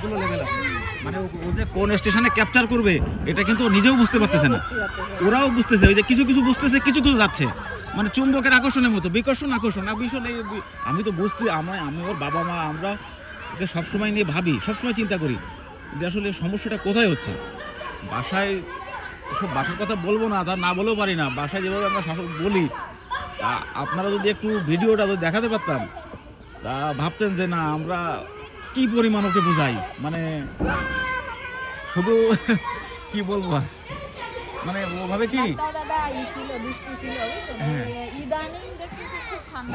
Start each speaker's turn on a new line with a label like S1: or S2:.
S1: অনেকগুলো লেভেল আছে, মানে ও যে কোন স্টেশনে ক্যাপচার করবে এটা কিন্তু ও নিজেও বুঝতে পারতেছে না, ওরাও বুঝতেছে, ওই যে কিছু কিছু বুঝতেছে, কিছু কিছু যাচ্ছে, মানে চুম্বকের আকর্ষণের মতো, বিকর্ষণ আকর্ষণ ভীষণ। আমি তো বুঝতে, আমি ওর বাবা মা আমরা ওকে সবসময় নিয়ে ভাবি, সবসময় চিন্তা করি যে আসলে সমস্যাটা কোথায় হচ্ছে। বাসায় সব বাসার কথা বলবো না, তা না বলেও পারি না, বাসায় যেভাবে আমরা শাসক বলি, তা আপনারা যদি একটু ভিডিওটা যদি দেখাতে পারতাম তা ভাবতেন যে না আমরা কি পরিমাণ ওকে বোঝাই, মানে শুধু কি বলবো আর, মানে ওভাবে কি
S2: দাদা ই ছিল, দুষ্টু ছিল, বুঝছেন?
S1: হ্যাঁ।
S2: ইদানিং দেখতেছি খুব ঠান্ডা